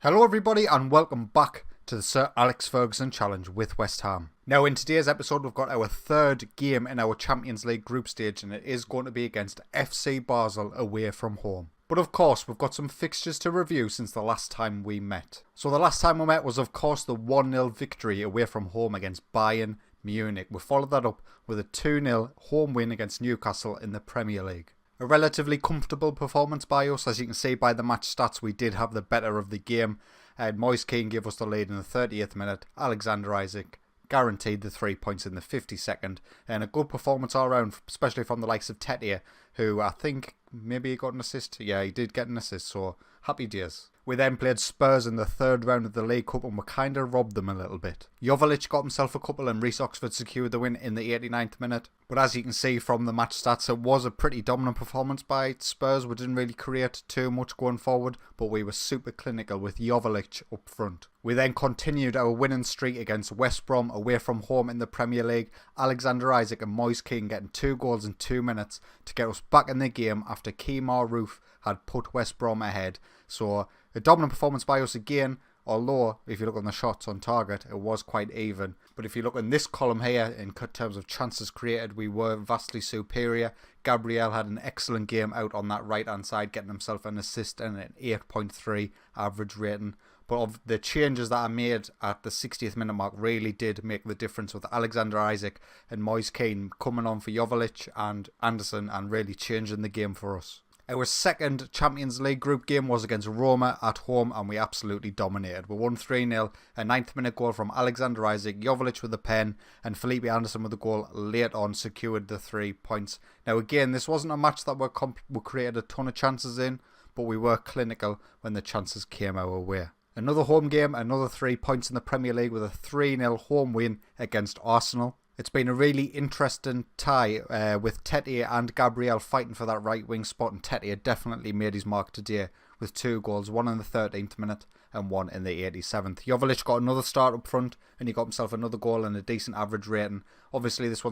Hello everybody and welcome back to the Sir Alex Ferguson Challenge with West Ham. Now in today's episode we've got our third game in our Champions League group stage and it is going to be against FC Basel away from home. But of course we've got some fixtures to review since the last time we met. So the last time we met was of course the 1-0 victory away from home against Bayern Munich. We followed that up with a 2-0 home win against Newcastle in the Premier League. A relatively comfortable performance by us. As you can see by the match stats, we did have the better of the game. Moise Kean gave us the lead in the 30th minute. Alexander Isak guaranteed the 3 points in the 52nd. And a good performance all round, especially from the likes of Tetia, who I think maybe he got an assist. Yeah, he did get an assist, so happy days. We then played Spurs in the third round of the League Cup and we kind of robbed them a little bit. Joveljic got himself a couple and Reece Oxford secured the win in the 89th minute. But as you can see from the match stats, it was a pretty dominant performance by Spurs. We didn't really create too much going forward, but we were super clinical with Joveljic up front. We then continued our winning streak against West Brom away from home in the Premier League. Alexander Isak and Moise Kean getting 2 goals in 2 minutes to get us back in the game after Kemar Roof had put West Brom ahead. So a dominant performance by us again, although if you look on the shots on target it was quite even. But if you look in this column here in terms of chances created, we were vastly superior. Gabriel had an excellent game out on that right hand side, getting himself an assist and an 8.3 average rating. But of the changes that I made at the 60th minute mark really did make the difference, with Alexander Isak and Moise Kean coming on for Joveljic and Anderson and really changing the game for us. Our second Champions League group game was against Roma at home and we absolutely dominated. We won 3-0, a 9th minute goal from Alexander Isak, Joveljic with a pen and Felipe Anderson with a goal late on secured the 3 points. Now again, this wasn't a match that we created a ton of chances in, but we were clinical when the chances came our way. Another home game, another 3 points in the Premier League with a 3-0 home win against Arsenal. It's been a really interesting tie with Tetia and Gabriel fighting for that right wing spot, and Tetia definitely made his mark today with 2 goals, one in the 13th minute and one in the 87th. Joveljic got another start up front and he got himself another goal and a decent average rating. Obviously this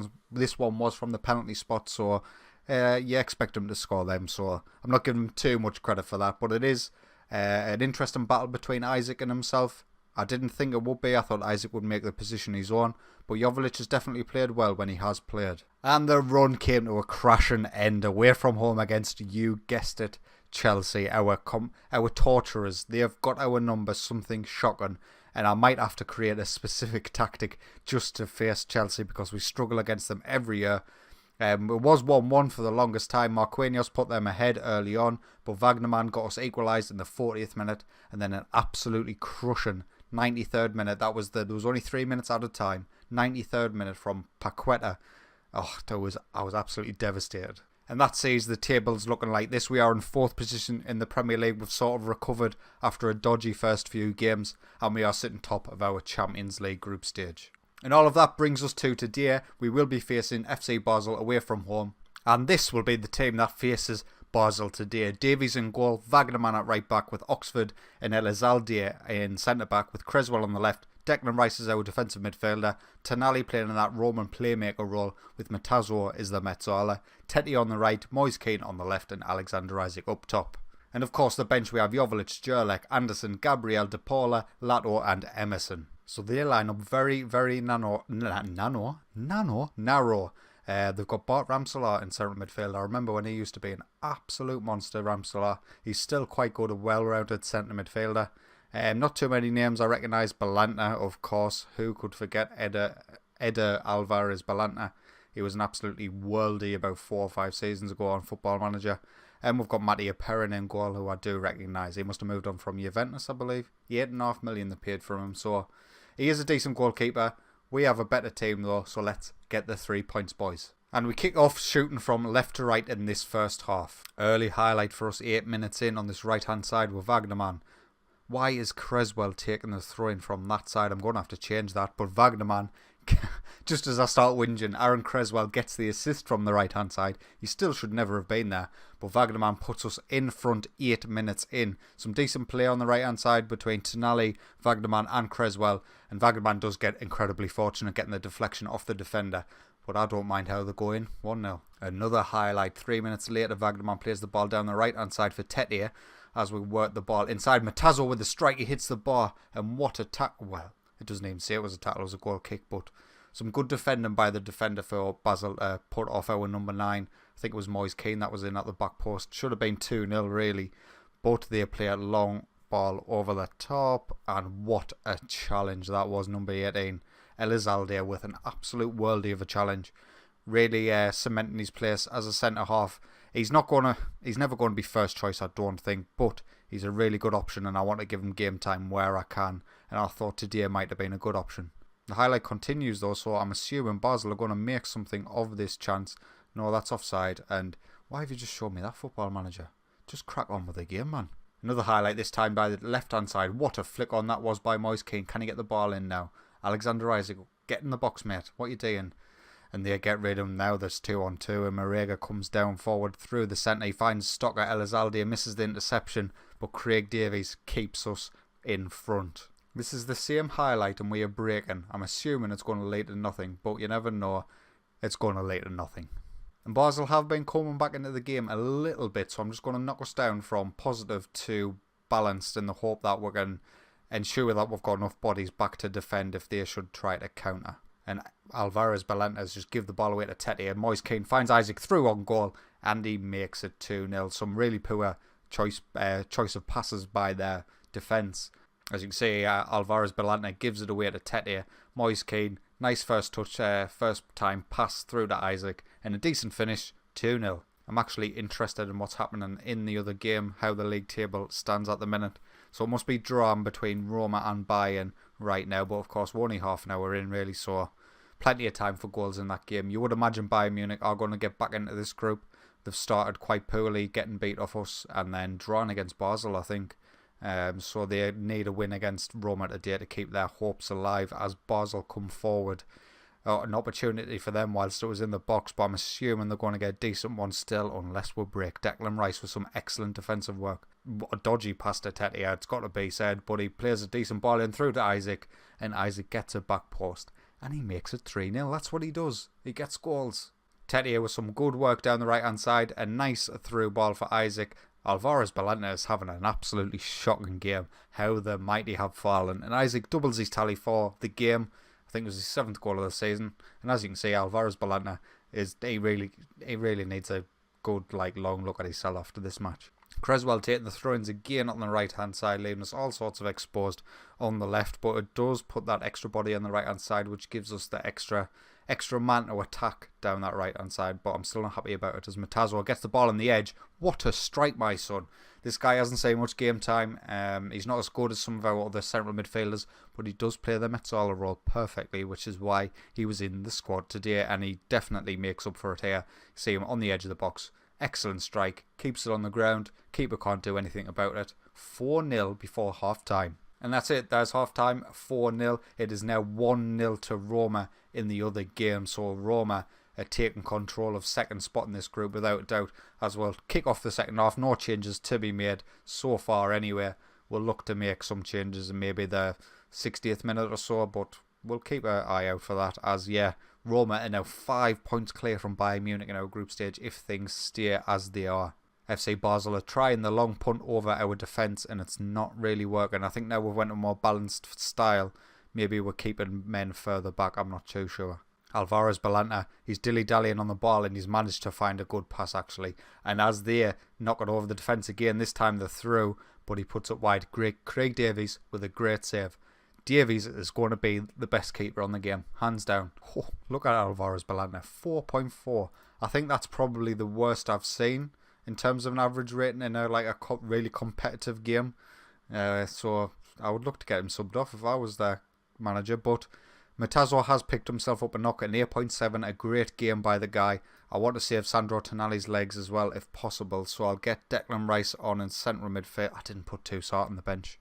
one was from the penalty spot, so you expect him to score them, so I'm not giving him too much credit for that, but it is an interesting battle between Isak and himself. I didn't think it would be. I thought Isak would make the position he's on, but Joveljic has definitely played well when he has played. And the run came to a crashing end away from home against, you guessed it, Chelsea, our torturers. They have got our number, something shocking, and I might have to create a specific tactic just to face Chelsea because we struggle against them every year. It was 1-1 for the longest time. Marquinhos put them ahead early on, but Wagnerman got us equalised in the 40th minute, and then an absolutely crushing 93rd minute. There was only 3 minutes at a time. 93rd minute from Paqueta. Oh, I was absolutely devastated. And that sees the tables looking like this. We are in 4th position in the Premier League. We've sort of recovered after a dodgy first few games, and we are sitting top of our Champions League group stage. And all of that brings us to today. We will be facing FC Basel away from home. And this will be the team that faces Basel today. Davies in goal, Wagnerman at right back with Oxford and Elizalde in centre back with Creswell on the left. Declan Rice is our defensive midfielder. Tonali playing in that Roman playmaker role with Matazo is the Metzala. Tetia on the right, Moise Kean on the left and Alexander Isak up top. And of course the bench we have Joveljic, Jurlek, Anderson, Gabriel, De Paula, Lato and Emerson. So they line up very, very narrow. They've got Bart Ramselaar in centre midfield. I remember when he used to be an absolute monster, Ramselaar. He's still quite good, a well-rounded centre midfielder. Not too many names I recognise. Balanta, of course. Who could forget Eder Alvarez Balanta? He was an absolutely worldie about 4 or 5 seasons ago on Football Manager. And we've got Mattia Perrin in goal, who I do recognise. He must have moved on from Juventus, I believe. 8.5 million they paid for him, so he is a decent goalkeeper. We have a better team though, so let's get the 3 points, boys. And we kick off shooting from left to right in this first half. Early highlight for us 8 minutes in on this right hand side with Wagnerman. Why is Creswell taking the throw-in from that side? I'm going to have to change that, but Wagnerman, just as I start whinging, Aaron Creswell gets the assist from the right hand side. He still should never have been there, but Wagnerman puts us in front 8 minutes in. Some decent play on the right hand side between Tonali, Wagnerman and Creswell, and Wagnerman does get incredibly fortunate getting the deflection off the defender, but I don't mind how they're going. 1-0. Another highlight, 3 minutes later Wagnerman plays the ball down the right hand side for Tetia, as we work the ball inside. Matazzo with the strike, he hits the bar, and what a tackle. Well, it doesn't even say it was a tackle, it was a goal kick, but some good defending by the defender for Basel put off our number 9. I think it was Moise Keane that was in at the back post. Should have been 2-0 really, but they play a long ball over the top, and what a challenge that was. Number 18, Elizalde, with an absolute worldie of a challenge, really cementing his place as a centre half. He's never going to be first choice, I don't think, but he's a really good option, and I want to give him game time where I can, and I thought today might have been a good option. The highlight continues though, so I'm assuming Basel are going to make something of this chance. No, that's offside, and why have you just shown me that, Football Manager? Just crack on with the game, man. Another highlight, this time by the left-hand side. What a flick on that was by Moise Keane. Can he get the ball in now? Alexander Isaac, get in the box, mate. What are you doing? And they get rid of him now. There's 2-on-2, and Marega comes down forward through the centre. He finds Stocker Elizalde, misses the interception, but Craig Davies keeps us in front. This is the same highlight, and we are breaking. I'm assuming it's going to lead to nothing, but you never know. It's going to lead to nothing. And Basel have been coming back into the game a little bit, so I'm just going to knock us down from positive to balanced in the hope that we can ensure that we've got enough bodies back to defend if they should try to counter. And Alvarez Belentes just give the ball away to Tete, and Moise Keane finds Isaac through on goal, and he makes it 2-0. Some really poor choice of passes by their defence. As you can see, Alvarez Belante gives it away to Tete. Moise Keane, nice first touch, first time pass through to Isaac, and a decent finish, 2-0. I'm actually interested in what's happening in the other game, how the league table stands at the minute. So it must be drawn between Roma and Bayern right now, but of course we're only half an hour in really, so plenty of time for goals in that game. You would imagine Bayern Munich are going to get back into this group. They've started quite poorly, getting beat off us, and then drawn against Basel, I think. So they need a win against Roma today to keep their hopes alive as Basel come forward. An opportunity for them whilst it was in the box, but I'm assuming they're going to get a decent one still unless we break. Declan Rice with some excellent defensive work. A dodgy pass to Tete, it's got to be said, but he plays a decent ball in through to Isaac, and Isaac gets a back post, and he makes it 3-0. That's what he does. He gets goals. Tete with some good work down the right hand side, a nice through ball for Isaac. Alvarez Belante is having an absolutely shocking game. How the mighty have fallen. And Isaac doubles his tally for the game. I think it was his 7th goal of the season. And as you can see, Alvarez Belante he really needs a good long look at himself after this match. Creswell taking the throw-ins again on the right hand side, leaving us all sorts of exposed on the left, but it does put that extra body on the right hand side, which gives us the extra man to attack down that right hand side. But I'm still not happy about it as Matazzo gets the ball on the edge. What a strike, my son. This guy hasn't seen much game time. He's not as good as some of our other central midfielders, but he does play the Metzola role perfectly, which is why he was in the squad today, and he definitely makes up for it here. See him on the edge of the box. Excellent strike, keeps it on the ground, keeper can't do anything about it. 4-0 before half time. And that's it, there's half time, 4-0. It is now 1-0 to Roma in the other game, so Roma are taking control of second spot in this group without doubt, as well. Kick off the second half, no changes to be made so far anyway. We'll look to make some changes in maybe the 60th minute or so, but we'll keep an eye out for that, as Roma are now 5 points clear from Bayern Munich in our group stage if things stay as they are. FC Basel are trying the long punt over our defence, and it's not really working. I think now we've went a more balanced style. Maybe we're keeping men further back, I'm not too sure. Alvarez Belante, he's dilly-dallying on the ball, and he's managed to find a good pass actually. And as they knock it over the defence again, this time they're through, but he puts it wide. Craig Davies with a great save. Davies is going to be the best keeper on the game, hands down. Oh, look at Alvarez Belante, 4.4. I think that's probably the worst I've seen in terms of an average rating in a really competitive game. So I would look to get him subbed off if I was their manager. But Matazzo has picked himself up a knock at an 8.7. A great game by the guy. I want to save Sandro Tonali's legs as well if possible. So I'll get Declan Rice on in central midfield. I didn't put Toussaint on the bench.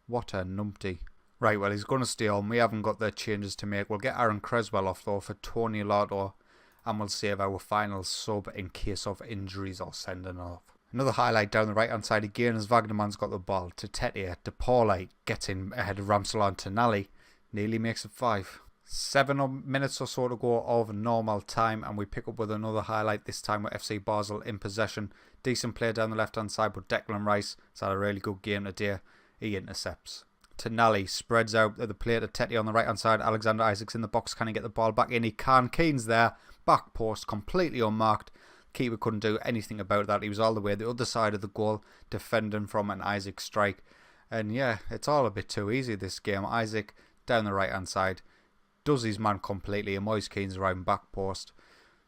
What a numpty. Right, well, he's going to stay on. We haven't got the changes to make. We'll get Aaron Creswell off though for Tony Lotto, and we'll save our final sub in case of injuries or sending off. Another highlight down the right hand side again as Wagnerman's got the ball to Tete. De Paula gets in ahead of Ramselaar. Tonali nearly makes it 5. 7 minutes or so to go of normal time, and we pick up with another highlight, this time with FC Basel in possession. Decent play down the left hand side, but Declan Rice has had a really good game today. He intercepts. Tonali spreads out the play to Tetty on the right hand side. Alexander Isaacs in the box. Can he get the ball back in? He can. Keane's there. Back post, completely unmarked. Keeper couldn't do anything about that. He was all the way the other side of the goal, defending from an Isaac strike. And yeah, it's all a bit too easy this game. Isaac down the right hand side does his man completely, and Moise Keane's around back post.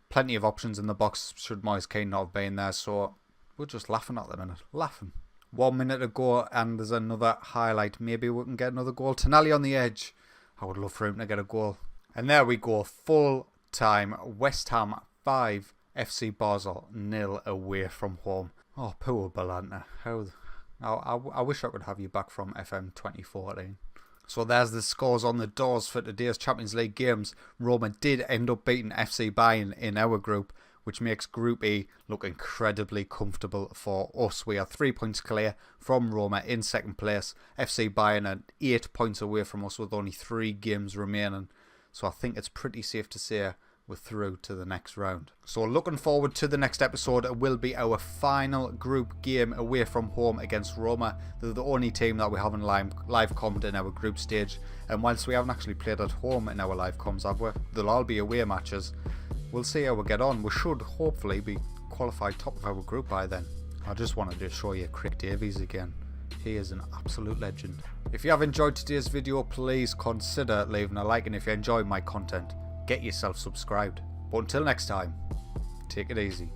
Plenty of options in the box should Moise Keane not have been there, so we're just laughing at the minute. Laughing. 1 minute to go, and there's another highlight. Maybe we can get another goal. Tonali on the edge. I would love for him to get a goal. And there we go. Full time. West Ham 5, FC Basel 0 away from home. Oh, poor Balanta. I wish I could have you back from FM19. So there's the scores on the doors for today's Champions League games. Roma did end up beating FC Bayern in our group, which makes Group E look incredibly comfortable for us. We are 3 points clear from Roma in second place. FC Bayern are 8 points away from us with only 3 games remaining. So I think it's pretty safe to say we're through to the next round. So looking forward to the next episode. It will be our final group game away from home against Roma. They're the only team that we haven't live commed in our group stage. And whilst we haven't actually played at home in our live comms, have we? They'll all be away matches. We'll see how we get on. We should hopefully be qualified top of our group by then. I just wanted to show you Crick Davies again. He is an absolute legend. If you have enjoyed today's video, please consider leaving a like, and if you enjoy my content, get yourself subscribed. But until next time, take it easy.